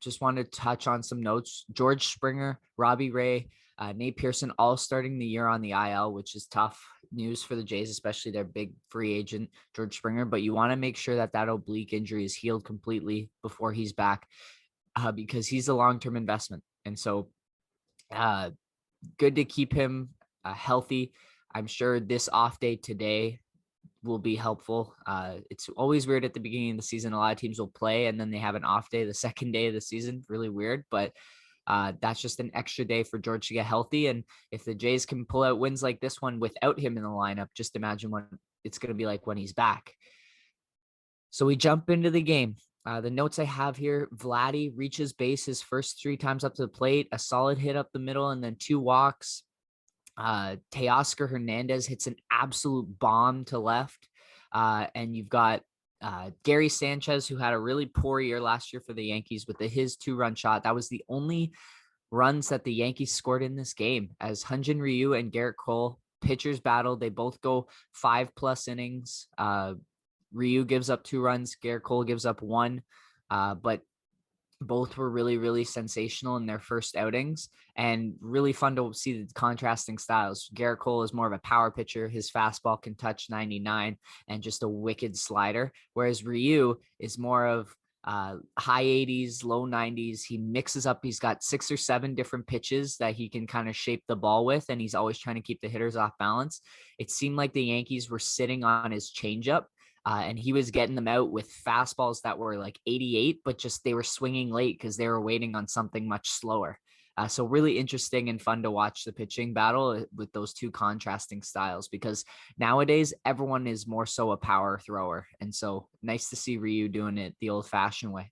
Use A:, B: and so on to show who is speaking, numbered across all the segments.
A: just wanted to touch on some notes. George Springer, Robbie Ray, Nate Pearson, all starting the year on the IL, which is tough news for the Jays, especially their big free agent, George Springer. But you want to make sure that oblique injury is healed completely before he's back, because he's a long-term investment. And so good to keep him healthy. I'm sure this off day today will be helpful. It's always weird at the beginning of the season. A lot of teams will play and then they have an off day the second day of the season. Really weird, but that's just an extra day for George to get healthy. And if the Jays can pull out wins like this one without him in the lineup, just imagine what it's going to be like when he's back. So we jump into the game. The notes I have here: Vladdy reaches base his first 3 times up to the plate, a solid hit up the middle, and then 2 walks. Teoscar Hernandez hits an absolute bomb to left. And you've got Gary Sanchez, who had a really poor year last year for the Yankees with his 2-run shot. That was the only runs that the Yankees scored in this game, as Hyun-Jin Ryu and Garrett Cole pitchers battle. They both go 5+ innings. Ryu gives up 2 runs. Garrett Cole gives up 1. But both were really, really sensational in their first outings, and really fun to see the contrasting styles. Garrett Cole is more of a power pitcher. His fastball can touch 99 and just a wicked slider, whereas Ryu is more of high 80s, low 90s. He mixes up. He's got 6 or 7 different pitches that he can kind of shape the ball with, and he's always trying to keep the hitters off balance. It seemed like the Yankees were sitting on his changeup, and he was getting them out with fastballs that were like 88, but just they were swinging late because they were waiting on something much slower. So really interesting and fun to watch the pitching battle with those 2 contrasting styles, because nowadays everyone is more so a power thrower. And so nice to see Ryu doing it the old-fashioned way.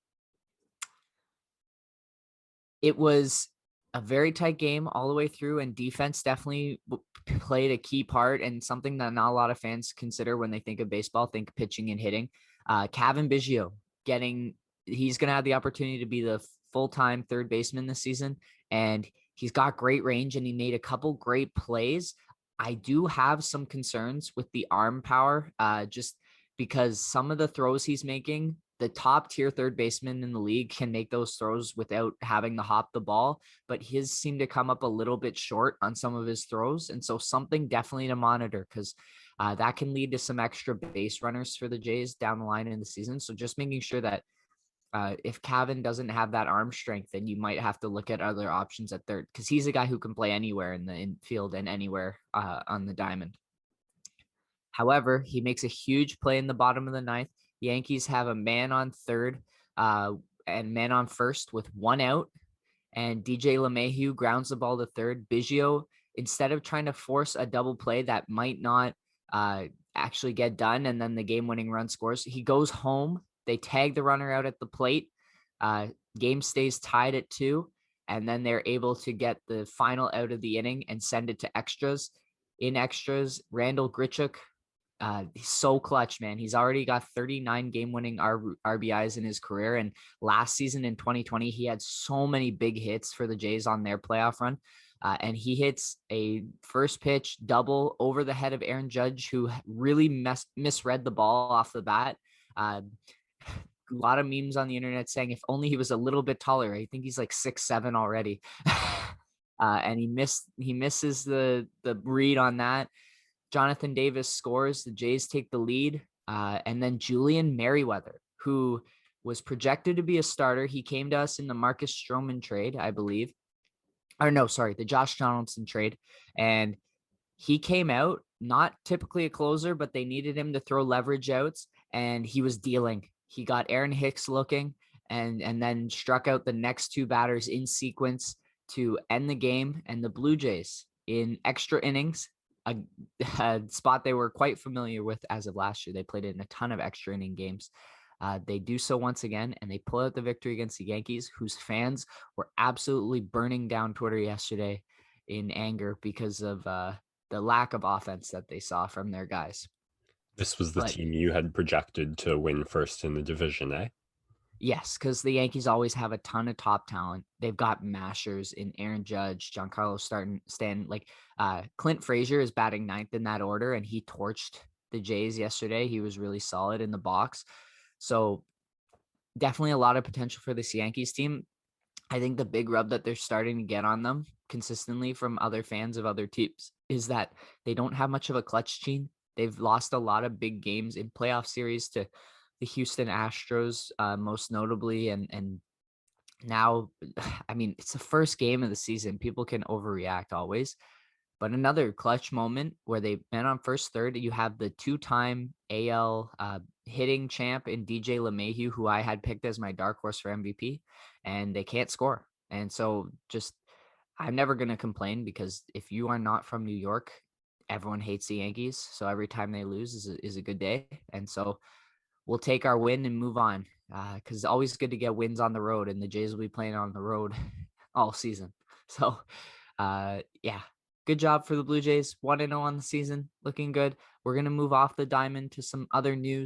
A: It was a very tight game all the way through, and defense definitely played a key part, and something that not a lot of fans consider when they think of baseball, think pitching and hitting. Cavan Biggio he's going to have the opportunity to be the full-time third baseman this season, and he's got great range, and he made a couple great plays. I do have some concerns with the arm power, just because some of the throws he's making, the top tier third baseman in the league can make those throws without having to hop the ball, but his seemed to come up a little bit short on some of his throws. And so something definitely to monitor, because that can lead to some extra base runners for the Jays down the line in the season. So just making sure that if Cavan doesn't have that arm strength, then you might have to look at other options at third, because he's a guy who can play anywhere in the infield and anywhere on the diamond. However, he makes a huge play in the bottom of the 9th. Yankees have a man on third and man on first with 1 out, and DJ LeMahieu grounds the ball to third. Biggio, instead of trying to force a double play that might not actually get done and then the game-winning run scores, he goes home. They tag the runner out at the plate. Game stays tied at 2, and then they're able to get the final out of the inning and send it to extras. In extras, Randall Grichuk, he's so clutch, man. He's already got 39 game-winning RBIs in his career, and last season in 2020, he had so many big hits for the Jays on their playoff run. And he hits a first pitch double over the head of Aaron Judge, who really misread the ball off the bat. A lot of memes on the internet saying if only he was a little bit taller. I think he's like 6'7" already. And he misses the read on that. Jonathan Davis scores. The Jays take the lead. And then Julian Merriweather, who was projected to be a starter. He came to us in the Marcus Stroman trade, I believe. Or no, sorry, the Josh Donaldson trade. And he came out, not typically a closer, but they needed him to throw leverage outs, and he was dealing. He got Aaron Hicks looking, and then struck out the next 2 batters in sequence to end the game. And the Blue Jays, in extra innings, a spot they were quite familiar with as of last year, they played in a ton of extra inning games. They do so once again, and they pull out the victory against the Yankees, whose fans were absolutely burning down Twitter yesterday in anger because of the lack of offense that they saw from their guys.
B: This was the team you had projected to win first in the division, eh?
A: Yes, because the Yankees always have a ton of top talent. They've got mashers in Aaron Judge, Giancarlo Stanton. Like Clint Frazier is batting 9th in that order, and he torched the Jays yesterday. He was really solid in the box. So definitely a lot of potential for this Yankees team. I think the big rub that they're starting to get on them consistently from other fans of other teams is that they don't have much of a clutch gene. They've lost a lot of big games in playoff series to the Houston Astros, most notably, and now, I mean, it's the first game of the season. People can overreact always, but another clutch moment where they went on first third, you have the two-time AL hitting champ in DJ LeMahieu, who I had picked as my dark horse for MVP, and they can't score. And so just I'm never going to complain because if you are not from New York, everyone hates the Yankees. So every time they lose is a good day. And so we'll take our win and move on because it's always good to get wins on the road, and the Jays will be playing on the road all season. So, yeah, good job for the Blue Jays. 1-0 on the season, looking good. We're going to move off the diamond to some other news.